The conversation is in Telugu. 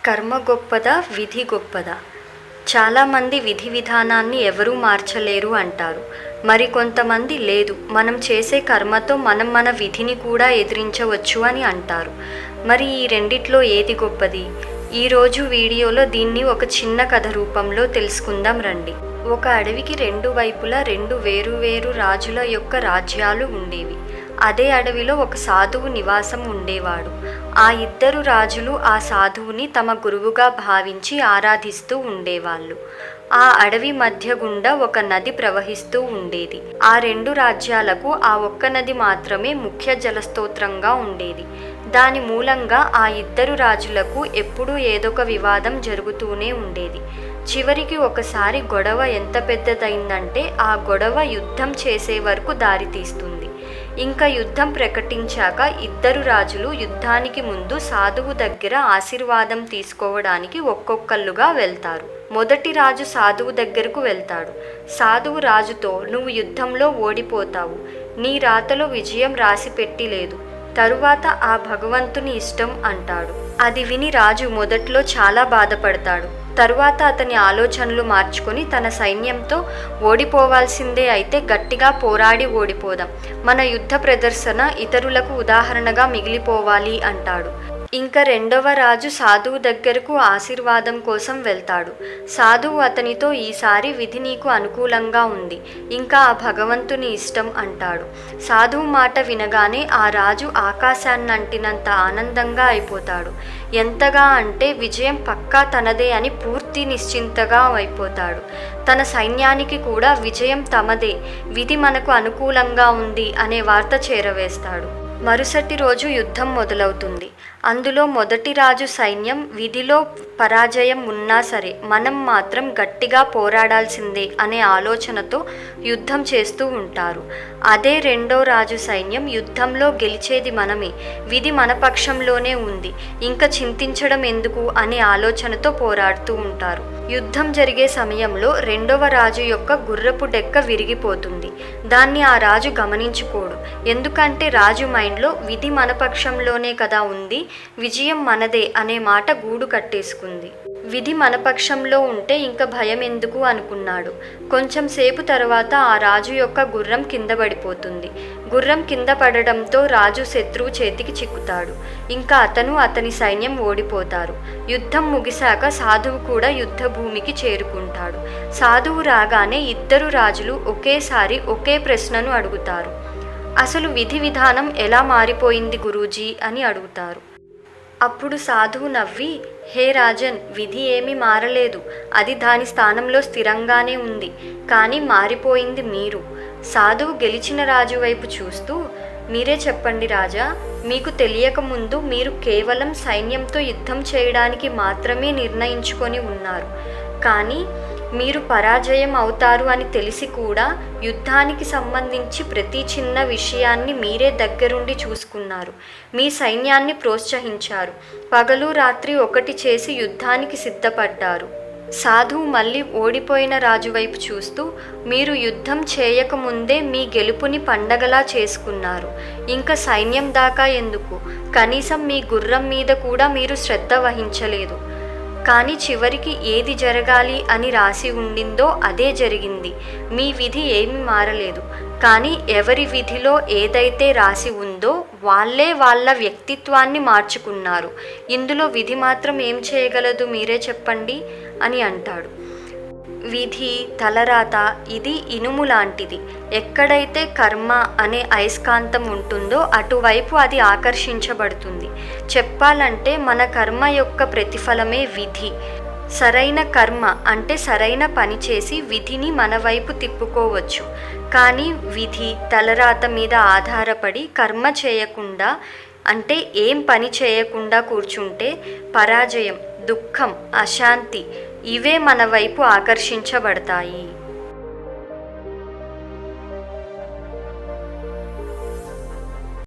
కర్మ గొప్పదా విధి గొప్పదా? చాలామంది విధి విధానాన్ని ఎవరూ మార్చలేరు అంటారు. మరి కొంతమంది లేదు, మనం చేసే కర్మతో మనం మన విధిని కూడా ఎదిరించవచ్చు అని అంటారు. మరి ఈ రెండిట్లో ఏది గొప్పది? ఈరోజు వీడియోలో దీన్ని ఒక చిన్న కథ రూపంలో తెలుసుకుందాం రండి. ఒక అడవికి రెండు వైపులా రెండు వేరు రాజుల యొక్క రాజ్యాలు ఉండేవి. అదే అడవిలో ఒక సాధువు నివాసం ఉండేవాడు. ఆ ఇద్దరు రాజులు ఆ సాధువుని తమ గురువుగా భావించి ఆరాధిస్తూ ఉండేవాళ్ళు. ఆ అడవి మధ్య గుండా ఒక నది ప్రవహిస్తూ ఉండేది. ఆ రెండు రాజ్యాలకు ఆ ఒక్క నది మాత్రమే ముఖ్య జలస్తోత్రంగా ఉండేది. దాని మూలంగా ఆ ఇద్దరు రాజులకు ఎప్పుడూ ఏదొక వివాదం జరుగుతూనే ఉండేది. చివరికి ఒకసారి గొడవ ఎంత పెద్దదైందంటే ఆ గొడవ యుద్ధం చేసే వరకు దారితీస్తుంది. ఇంకా యుద్ధం ప్రకటించాక ఇద్దరు రాజులు యుద్ధానికి ముందు సాధువు దగ్గర ఆశీర్వాదం తీసుకోవడానికి ఒక్కొక్కళ్ళుగా వెళ్తారు. మొదటి రాజు సాధువు దగ్గరకు వెళ్తాడు. సాధువు రాజుతో, నువ్వు యుద్ధంలో ఓడిపోతావు, నీ రాతలో విజయం రాసి పెట్టి లేదు, తరువాత ఆ భగవంతుని ఇష్టం అంటాడు. అది విని రాజు మొదట్లో చాలా బాధపడతాడు. తరువాత అతని ఆలోచనలు మార్చుకొని తన సైన్యంతో, ఓడిపోవాల్సిందే అయితే గట్టిగా పోరాడి ఓడిపోదాం, మన యుద్ధ ప్రదర్శన ఇతరులకు ఉదాహరణగా మిగిలిపోవాలి అంటాడు. ఇంకా రెండవ రాజు సాధువు దగ్గరకు ఆశీర్వాదం కోసం వెళ్తాడు. సాధువు అతనితో, ఈసారి విధి నీకు అనుకూలంగా ఉంది, ఇంకా ఆ భగవంతుని ఇష్టం అంటాడు. సాధువు మాట వినగానే ఆ రాజు ఆకాశాన్నంటినంత ఆనందంగా అయిపోతాడు. ఎంతగా అంటే విజయం పక్కా తనదే అని పూర్తి నిశ్చింతగా అయిపోతాడు. తన సైన్యానికి కూడా విజయం తమదే, విధి మనకు అనుకూలంగా ఉంది అనే వార్త చేరవేస్తాడు. మరుసటి రోజు యుద్ధం మొదలవుతుంది. అందులో మొదటి రాజు సైన్యం విధిలో పరాజయం ఉన్నా సరే మనం మాత్రం గట్టిగా పోరాడాల్సిందే అనే ఆలోచనతో యుద్ధం చేస్తూ ఉంటారు. అదే రెండో రాజు సైన్యం యుద్ధంలో గెలిచేది మనమే, విధి మన పక్షంలోనే ఉంది, ఇంకా చింతించడం ఎందుకు అనే ఆలోచనతో పోరాడుతూ ఉంటారు. యుద్ధం జరిగే సమయంలో రెండవ రాజు యొక్క గుర్రపు డెక్క విరిగిపోతుంది. దాన్ని ఆ రాజు గమనించుకోడు. ఎందుకంటే రాజు మైండ్లో విధి మన పక్షంలోనే కదా ఉంది, విజయం మనదే అనే మాట గూడు కట్టేసుకుంది. విధి మన పక్షంలో ఉంటే ఇంకా భయం ఎందుకు అనుకున్నాడు. కొంచెం సేపు తర్వాత ఆ రాజు యొక్క గుర్రం కింద పడిపోతుంది. గుర్రం కింద పడడంతో రాజు శత్రువు చేతికి చిక్కుతాడు. ఇంకా అతని సైన్యం ఓడిపోతారు. యుద్ధం ముగిశాక సాధువు కూడా యుద్ధ భూమికి చేరుకుంటాడు. సాధువు రాగానే ఇద్దరు రాజులు ఒకేసారి ఒకే ప్రశ్నను అడుగుతారు. అసలు విధి విధానం ఎలా మారిపోయింది గురూజీ అని అడుగుతారు. అప్పుడు సాధువు నవ్వి, హే రాజన్, విధి ఏమీ మారలేదు, అది దాని స్థానంలో స్థిరంగానే ఉంది, కానీ మారిపోయింది మీరు. సాధువు గెలిచిన రాజు వైపు చూస్తూ, మీరే చెప్పండి రాజా, మీకు తెలియక ముందు మీరు కేవలం సైన్యంతో యుద్ధం చేయడానికి మాత్రమే నిర్ణయించుకొని ఉన్నారు. కానీ మీరు పరాజయం అవుతారు అని తెలిసి కూడా యుద్ధానికి సంబంధించి ప్రతి చిన్న విషయాన్ని మీరే దగ్గరుండి చూసుకున్నారు. మీ సైన్యాన్ని ప్రోత్సహించారు. పగలు రాత్రి ఒకటి చేసి యుద్ధానికి సిద్ధపడ్డారు. సాధువు మళ్ళీ ఓడిపోయిన రాజు వైపు చూస్తూ, మీరు యుద్ధం చేయకముందే మీ గెలుపుని పండగలా చేసుకున్నారు. ఇంకా సైన్యం దాకా ఎందుకు, కనీసం మీ గుర్రం మీద కూడా మీరు శ్రద్ధ వహించలేదు. కానీ చివరికి ఏది జరగాలి అని రాసి ఉండిందో అదే జరిగింది. మీ విధి ఏమీ మారలేదు. కానీ ఎవరి విధిలో ఏదైతే రాసి ఉందో వాళ్ళే వాళ్ళ వ్యక్తిత్వాన్ని మార్చుకున్నారు. ఇందులో విధి మాత్రం ఏం చేయగలదు, మీరే చెప్పండి అని అంటాడు. విధి, తలరాత ఇది ఇనుము లాంటిది. ఎక్కడైతే కర్మ అనే అయస్కాంతం ఉంటుందో అటువైపు అది ఆకర్షించబడుతుంది. చెప్పాలంటే మన కర్మ యొక్క ప్రతిఫలమే విధి. సరైన కర్మ అంటే సరైన పని చేసి విధిని మన వైపు తిప్పుకోవచ్చు. కానీ విధి, తలరాత మీద ఆధారపడి కర్మ చేయకుండా అంటే ఏం పని చేయకుండా కూర్చుంటే పరాజయం, దుఃఖం, అశాంతి ఇవే మన వైపు ఆకర్షించబడతాయి.